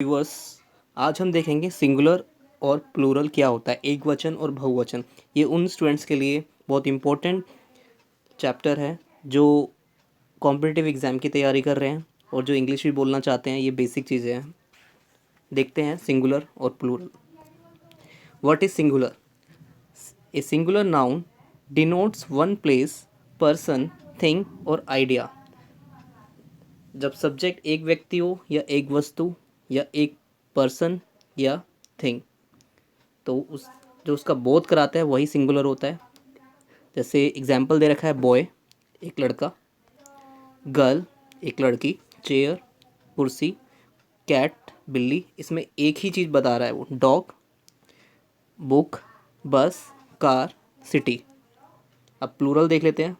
Viewers, आज हम देखेंगे सिंगुलर और प्लूरल क्या होता है, एक वचन और बहुवचन। ये उन स्टूडेंट्स के लिए बहुत इम्पोर्टेंट चैप्टर है जो कॉम्पिटिटिव एग्ज़ाम की तैयारी कर रहे हैं और जो इंग्लिश भी बोलना चाहते हैं। ये बेसिक चीज़ें हैं। देखते हैं सिंगुलर और plural. What is singular? A singular noun denotes one place, person, thing और आइडिया। जब सब्जेक्ट एक व्यक्ति हो या एक वस्तु या एक पर्सन या थिंग, तो उस जो उसका बोध कराता है वही सिंगुलर होता है। जैसे एग्जाम्पल दे रखा है, बॉय एक लड़का, गर्ल एक लड़की, चेयर कुर्सी, कैट बिल्ली। इसमें एक ही चीज़ बता रहा है वो, dog, book, bus, car, city. अब प्लूरल देख लेते हैं।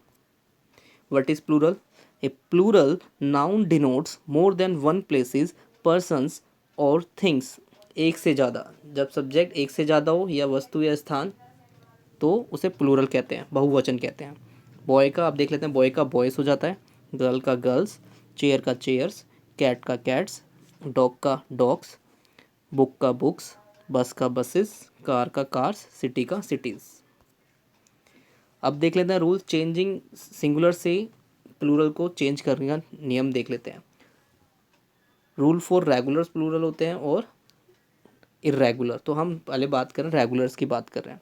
What is plural? A plural noun denotes more than one places, persons और थिंग्स। एक से ज़्यादा, जब सब्जेक्ट एक से ज़्यादा हो या वस्तु या स्थान, तो उसे प्लूरल कहते हैं, बहुवचन कहते हैं। बॉय का आप देख लेते हैं, बॉय का बॉयज़ हो जाता है, गर्ल का गर्ल्स, चेयर का चेयर्स, कैट का कैट्स, डॉग का डॉग्स, बुक का बुक्स, बस का बसेस, कार का कार्स, सिटी का सिटीज़। अब देख लेते हैं रूल चेंजिंग सिंगुलर से प्लूरल को चेंज करने का नियम देख लेते हैं। रूल फॉर रेगुलर्स प्लूरल होते हैं और इर्रेगुलर। तो हम पहले बात करें, रेगुलर्स की बात कर रहे हैं।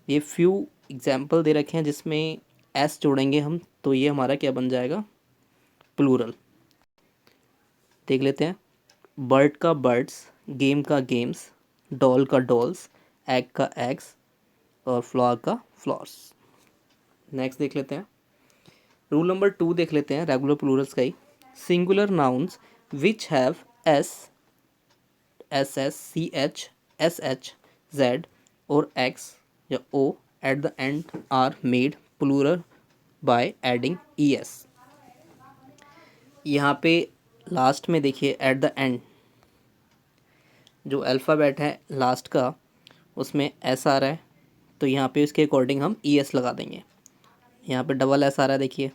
ये फ्यू एग्जाम्पल दे रखे हैं जिसमें एस जोड़ेंगे हम, तो ये हमारा क्या बन जाएगा, प्लूरल। देख लेते हैं। बर्ड का बर्ड्स, गेम का गेम्स, डॉल का डॉल्स, एग का एग्स और फ्लावर का फ्लावर्स। नेक्स्ट देख लेते हैं। रूल नंबर 2 देख लेते हैं रेगुलर प्लूरल्स का ही। Singular nouns which have S, S S, C H, S H, Z और एक्स या O at the end are made plural by adding E S. यहाँ पे लास्ट में देखिए, एट द एंड जो अल्फ़ाबेट है लास्ट का, उसमें एस आ रहा है, तो यहाँ पे उसके अकॉर्डिंग हम ई एस लगा देंगे। यहाँ पे डबल एस आ रहा है, देखिए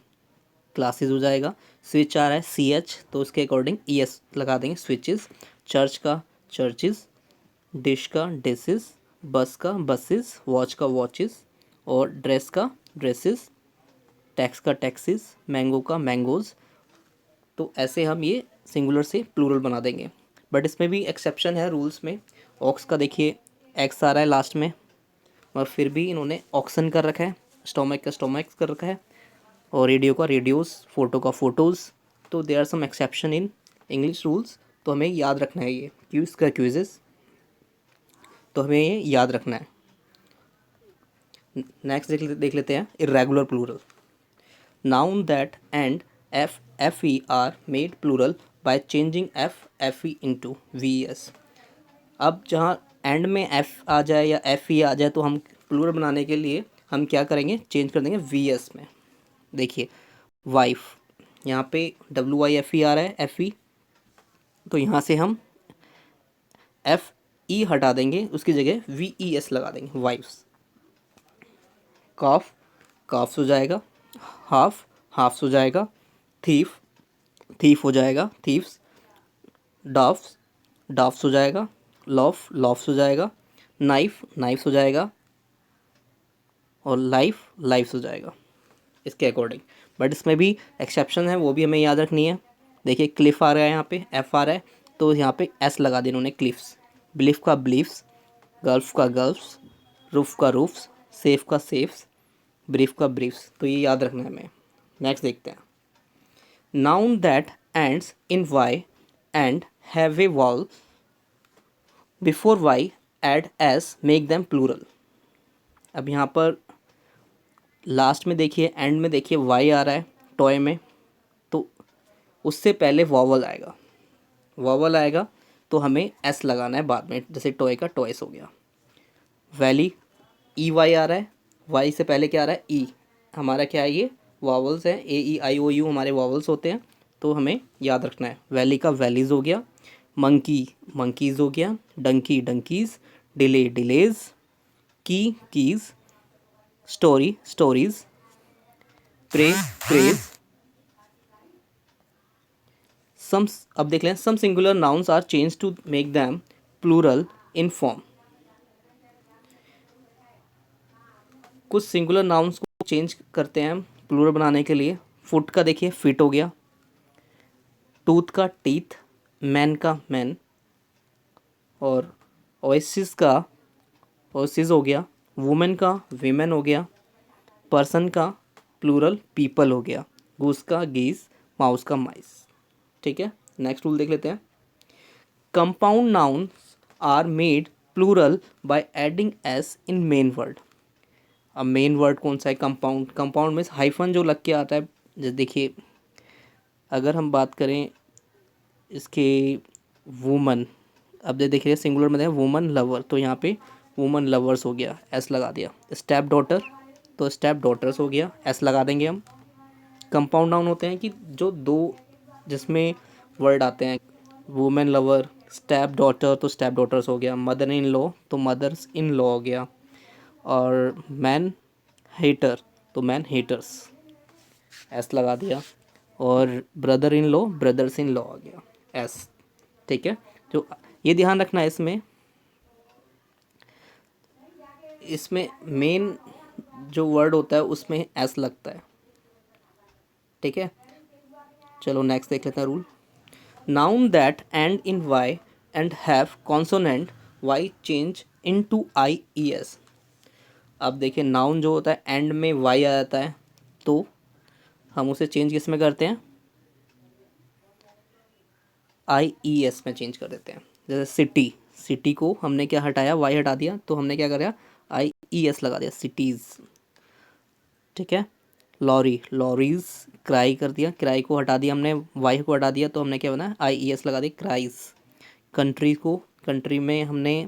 क्लासेस हो जाएगा। स्विच आ रहा है सी एच, तो उसके अकॉर्डिंग ई एस लगा देंगे, स्विचेस। चर्च का चर्चिज़, डिश का डिशेस, बस का बसेस, वॉच का वॉचेस और ड्रेस का ड्रेसेस, टैक्स का टैक्सीज, मैंगो का मैंगोज़। तो ऐसे हम ये सिंगुलर से प्लूरल बना देंगे। बट इसमें भी एक्सेप्शन है रूल्स में। ऑक्स का देखिए एक्स आ रहा है लास्ट में, और फिर भी इन्होंने ऑक्सन कर रखा है, स्टोमक का स्टोमक्स कर रखा है, और रेडियो का रेडियोस, फोटो का फोटोज़। तो there are some exception in English rules, तो हमें याद रखना है। ये क्यूज़ का क्यूजेस, तो हमें ये याद रखना है। नेक्स्ट देख लेते हैं irregular plural. Noun that end F F E are made plural by changing F F E into V S. अब जहाँ एंड में एफ आ जाए या एफ ई आ जाए, तो हम प्लूरल बनाने के लिए हम क्या करेंगे, चेंज कर देंगे वी एस में। देखिए वाइफ, यहाँ पे डब्ल्यू आई एफ ई आ रहा है, एफ ई, तो यहाँ से हम एफ ई हटा देंगे, उसकी जगह वी ई एस लगा देंगे, वाइफ्स। काफ, काफ्स हो जाएगा। हाफ, हाफ्स हो जाएगा। थीफ, थीफ हो जाएगा, थीफ्स। डाफ्स, डाफ्स हो जाएगा। लॉफ, लॉफ्स हो जाएगा। नाइफ, नाइफ्स हो जाएगा। और लाइफ, लाइफ्स हो जाएगा इसके अकॉर्डिंग। बट इसमें भी एक्सेप्शन है, वो भी हमें याद रखनी है। देखिए क्लिफ आ रहा है, यहाँ पे एफ आ रहा है, तो यहाँ पे एस लगा दिया इन्होंने, क्लिफ्स। बिलीफ का बिलीफ्स, गल्फ का गल्फ्स, रूफ का रूफ्स, सेफ का सेफ्स, ब्रीफ का ब्रीफ्स। तो ये याद रखना है हमें। नेक्स्ट देखते हैं। Noun that ends in Y and have a vowel before Y add S make them plural. अब यहाँ पर लास्ट में देखिए, एंड में देखिए वाई आ रहा है टॉय में, तो उससे पहले वॉवल आएगा। वॉवल आएगा तो हमें एस लगाना है बाद में, जैसे टॉय का टॉयस हो गया। वैली, ई वाई आ रहा है, वाई से पहले क्या आ रहा है, ई। हमारा क्या है, ये वॉवल्स हैं, ए ई आई ओ यू हमारे वॉवल्स होते हैं, तो हमें याद रखना है। वैली का वैलीज़ हो गया। मंकी, मंकीज़ हो गया। Donkey, donkeys. Delay, delays. Key, keys. Story, stories. Pray, prays. Some, अब देख लें, some singular nouns are change to make them plural in form. कुछ सिंगुलर नाउन्स को चेंज करते हैं प्लूरल बनाने के लिए। फुट का देखिए फिट हो गया, टूथ का टीथ, मैन का मैन, और ओएसिस का ओएसिस हो गया, वुमेन का वीमेन हो गया, पर्सन का प्लूरल पीपल हो गया, गूस का गीस, माउस का माइस। ठीक है, नेक्स्ट रूल देख लेते हैं। Compound nouns are made plural by adding S in main word. अब मेन वर्ड कौन सा है? कंपाउंड। कंपाउंड मीन्स हाइफन जो लग के आता है। जैसे देखिए, अगर हम बात करें इसके वुमन, अब जो देखिए सिंगुलर में है वुमन लवर, तो यहाँ पे वुमन लवर्स हो गया, एस लगा दिया। स्टेप डॉटर, तो स्टेप डॉटर्स हो गया, एस लगा देंगे हम। कंपाउंड नाउन होते हैं कि जो दो जिसमें वर्ड आते हैं, वुमेन लवर, स्टेप डॉटर, तो स्टेप डॉटर्स हो गया। मदर इन लॉ, तो मदर्स इन लॉ हो गया। और मैन हेटर, तो मैन हेटर्स, एस लगा दिया। और brother in law, brothers in law आ गया, एस। ठीक है, जो ये ध्यान रखना है, इसमें इसमें मेन जो वर्ड होता है उसमें एस लगता है। ठीक है, चलो नेक्स्ट देख लेते हैं rule. Noun that end in Y and have consonant Y change into I E S. अब देखिए, नाउन जो होता है एंड में वाई आ जाता है, तो हम उसे चेंज किस में करते हैं? आई ई एस में चेंज कर देते हैं। जैसे सिटी, सिटी को हमने क्या हटाया? वाई हटा दिया, तो हमने क्या करा? आई ई एस लगा दिया, सिटीज़। ठीक है, लॉरी, लॉरीज। क्राई कर दिया, क्राई को हटा दिया हमने, वाई को हटा दिया, तो हमने क्या बनाया? आई ई एस लगा दिया, क्राइज। कंट्री को, कंट्री में हमने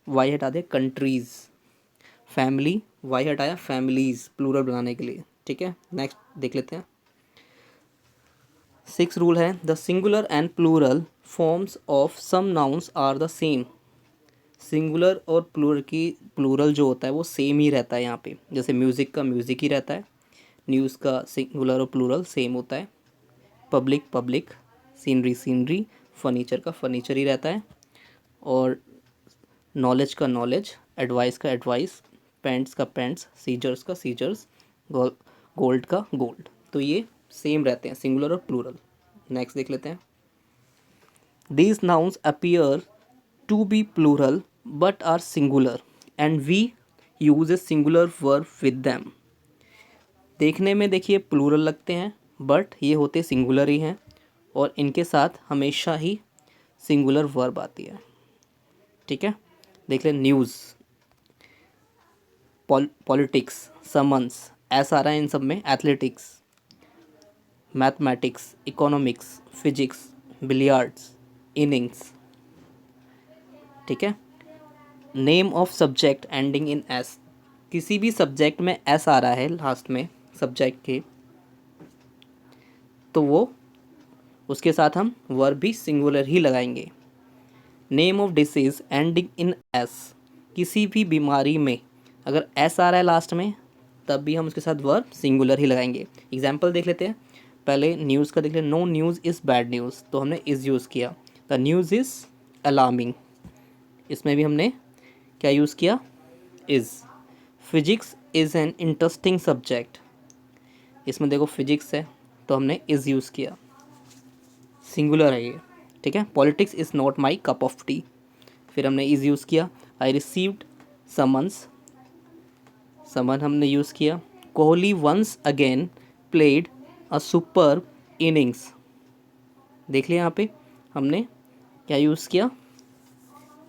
वाई हटा दिया, कंट्रीज़। फैमिली, वाई हटाया, फैमिलीज़, प्लूरल बनाने के लिए। ठीक है, नेक्स्ट देख लेते हैं। 6 रूल है, the singular and plural forms of some nouns are the same. Singular और प्लूरल की प्लूरल जो होता है वो सेम ही रहता है यहाँ पे। जैसे म्यूज़िक का म्यूज़िक ही रहता है, न्यूज़ का सिंगुलर और प्लूरल सेम होता है, public public, scenery scenery, furniture का फर्नीचर ही रहता है, और नॉलेज का नॉलेज, एडवाइस का एडवाइस, पैंट्स का पैंट्स, सीजर्स का सीजर्स, गोल्ड का गोल्ड। तो ये सेम रहते हैं, सिंगुलर और प्लूरल। नेक्स्ट देख लेते हैं। These nouns appear to be plural but are singular and we use a singular verb with them. देखने में देखिए प्लूरल लगते हैं, बट ये होते सिंगुलर ही हैं, और इनके साथ हमेशा ही सिंगुलर वर्ब आती है। ठीक है, देख लें। न्यूज़, पॉलिटिक्स, समन्स, ऐसा आ रहा है इन सब में। Athletics, mathematics, economics, physics, billiards, innings. ठीक है, name of subject ending in S. किसी भी सब्जेक्ट में एस आ रहा है लास्ट में सब्जेक्ट के, तो वो उसके साथ हम वर्ब भी सिंगुलर ही लगाएंगे। Name of disease ending in S. किसी भी बीमारी में अगर एस आ रहा है लास्ट में, तब भी हम उसके साथ वर्ब सिंगुलर ही लगाएंगे। एग्जाम्पल देख लेते हैं। पहले न्यूज़ का देख लें। No news is bad news, तो हमने इज़ यूज़ किया। द न्यूज़ इज़ अलार्मिंग, इसमें भी हमने क्या यूज़ किया? Is. Physics is an interesting subject, इसमें देखो फिजिक्स है, तो हमने इज़ यूज़ किया, सिंगुलर है ये। ठीक है, politics is not my cup of T, फिर हमने इज़ यूज़ किया। आई रिसीव्ड समन्स, समन हमने यूज़ किया। Kohli once again played a superb innings, देख लिया यहाँ पे हमने क्या यूज़ किया?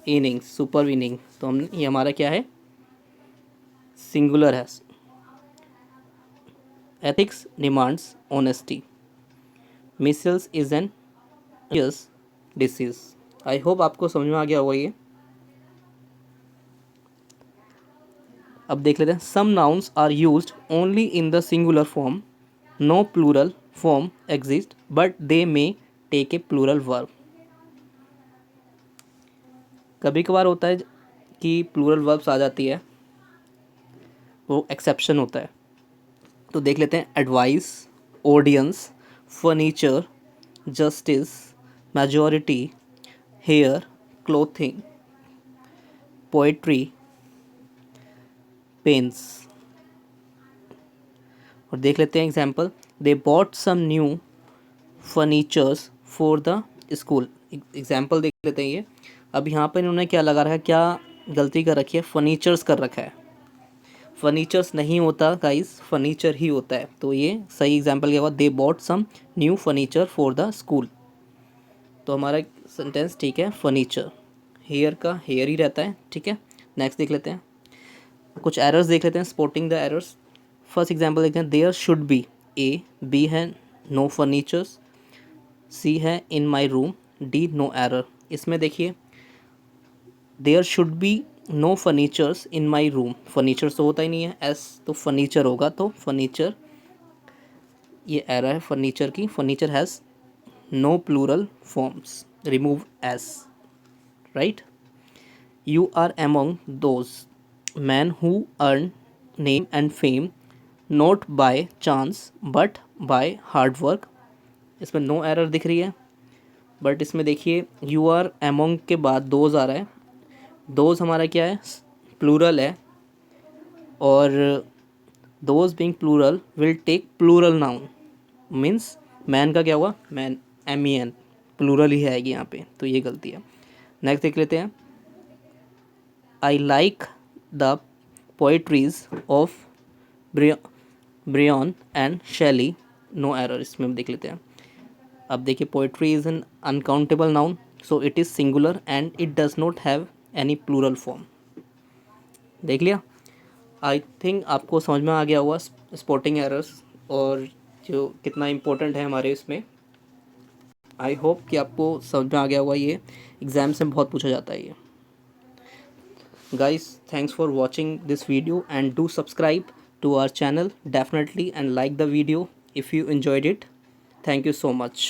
इनिंग्स, सुपर इनिंग, तो हमने ये हमारा क्या है? सिंगुलर है। Ethics demands honesty, micelles is an disease. I hope आपको समझ में आ गया होगा ये। अब देख लेते हैं। Some nouns are used only in the singular form, no plural form exist but they may take a plural verb. कभी कभार होता है कि प्लूरल वर्ब्स आ जाती है, वो एक्सेप्शन होता है। तो देख लेते हैं। Advice, audience, furniture, justice, majority, hair, clothing, poetry, pens। और देख लेते हैं example. They bought some new furnitures for the school. Example देख लेते हैं ये। अब यहाँ पर इन्होंने क्या लगा रखा है, क्या गलती कर रखी है, फर्नीचर्स कर रखा है। फर्नीचर्स नहीं होता गाइस, फर्नीचर ही होता है। तो ये सही एग्जाम्पल क्या हुआ, they bought some new furniture for the school. तो हमारा सेंटेंस ठीक है, फर्नीचर। हेयर का हेयर ही रहता है, ठीक है। नेक्स्ट देख लेते हैं, कुछ एरर्स देख लेते हैं, spotting the errors. First example देखते हैं, there should be. A, B है नो फर्नीचर्स, सी है in my room, D no error. इसमें देखिए there should be no furnitures in my room, furnitures तो होता ही नहीं है, एस तो फर्नीचर होगा, तो फर्नीचर ये एरर है फर्नीचर की। Furniture has no plural forms, remove S, right. You are among those men who earn name and fame not by chance but by hard work। इसमें नो एरर दिख रही है, but इसमें देखिए you are among के बाद those आ रहा है। दोज हमारा क्या है, प्लूरल है, और those being plural will take plural noun, means man का क्या हुआ, मैन, MEN, प्लूरल ही आएगी यहाँ पे, तो ये गलती है। नेक्स्ट देख लेते हैं, I like the poetries of Brion and Shelley, no error। इसमें हम देख लेते हैं। अब देखिए poetry is an uncountable noun, so it is singular and it does not have any plural form. देख लिया। आई थिंक आपको समझ में आ गया हुआ स्पॉटिंग एरर्स और जो कितना इम्पोर्टेंट है हमारे इसमें। आई होप कि आपको समझ में आ गया हुआ, ये एग्ज़ाम्स में बहुत पूछा जाता है ये। Guys, thanks for watching this video and do subscribe to our channel definitely and like the video if you enjoyed it. Thank you so much.